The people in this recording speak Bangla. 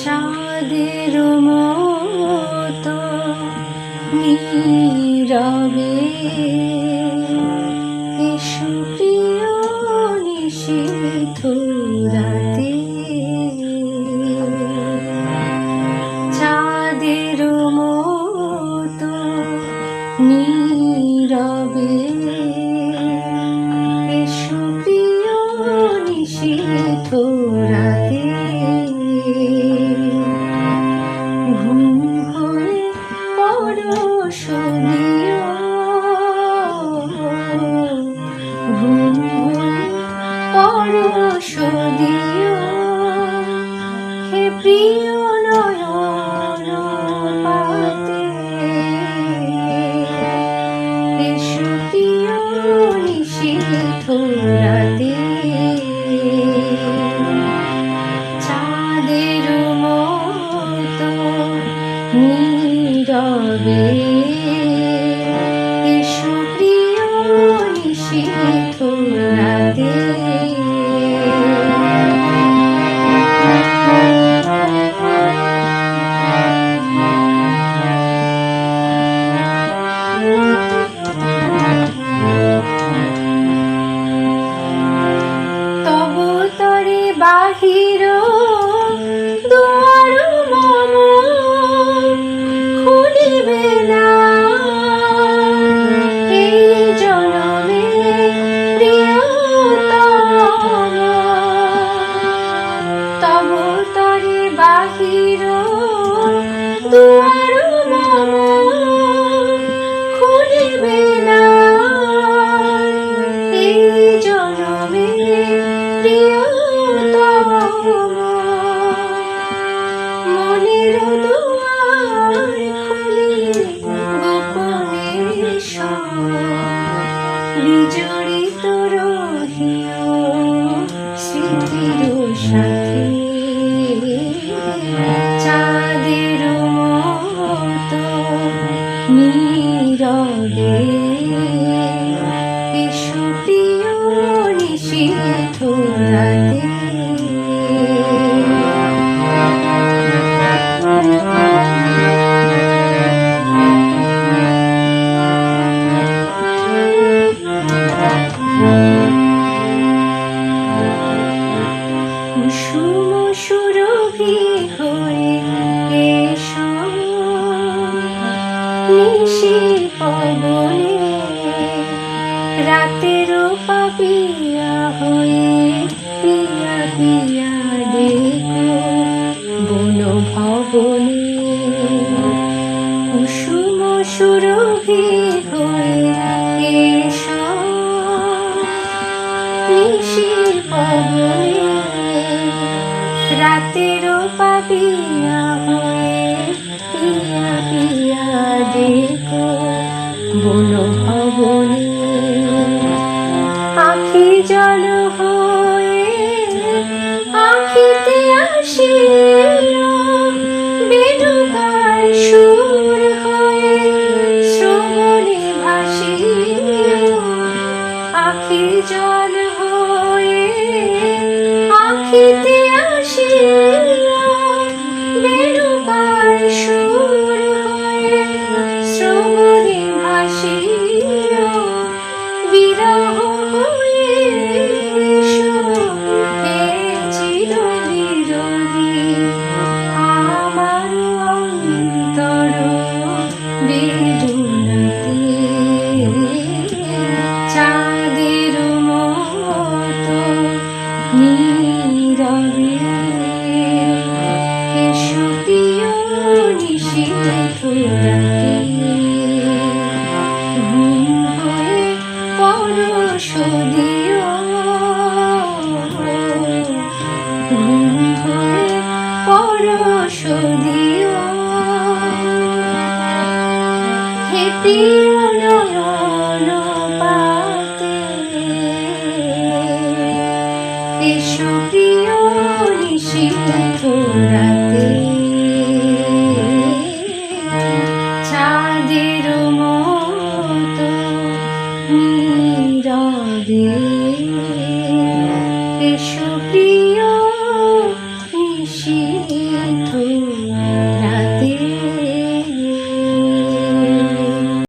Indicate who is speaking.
Speaker 1: চাঁদের মতো নীরবে এসো প্রিয় নিশীথ রাতে, চাঁদের মতো নীরবে এসো প্রিয় নিশীথ রাতে। ঘুম হয়ে পরশ দিও, ঘুম হয়ে পরশ দিও, হে প্রিয় নয়ন পাতে এসো প্রিয় নিশীথ রাতে। চাঁদের মতো নীরবে এসো প্রিয় নিশীথ রাতে। তব তরে বাহির দুয়ার মম খুলিবে না, এই জনমে প্রিয়তম। তব তরে বাহির দুয়ার মম খুলিবে না, এই জনমে প্রিয়তম। মনের দুয়ার খুলি গোপনে এসো, বিজড়িত রহিও স্মৃতির সাথে। চাঁদের মতো নীরবে এসো প্রিয় নিশীথ রাতে। কুসুম সুরভি হয়ে এসো নিশি পবনে, রাতের পাপিয়া হয়ে পিয়া পিয়া ডেকো বন ভবনে। কুসুম সুরভি হয়ে এসো নিশি পবনে, রাতের পাপিয়া হয়ে পিয়া পিয়া ডেকো বন ভবনে। আখি জল হয়ে আখিতে আসিও, বেণুকার সুর হয়ে শ্রবণে ভাসিও। আখি জল হয়ে আখিতে আসিও, বেণুকার সুর হয়ে শ্রবণে ভাসিও। বিরহ হয়ে এসো হে চিরবিরহী আমার অন্তর বেদনাতে। চাঁদের মতো নীরবে এসো প্রিয় নিশীথ রাতে। ঘুম হয়ে পরশ দিও, ঘুম হয়ে পরশ দিও, হে প্রিয় নয়ন পাতে এসো প্রিয় নিশীথ রাতে। চাঁদের মতো নীরবে এসো প্রিয় নিশীথ নিশীথ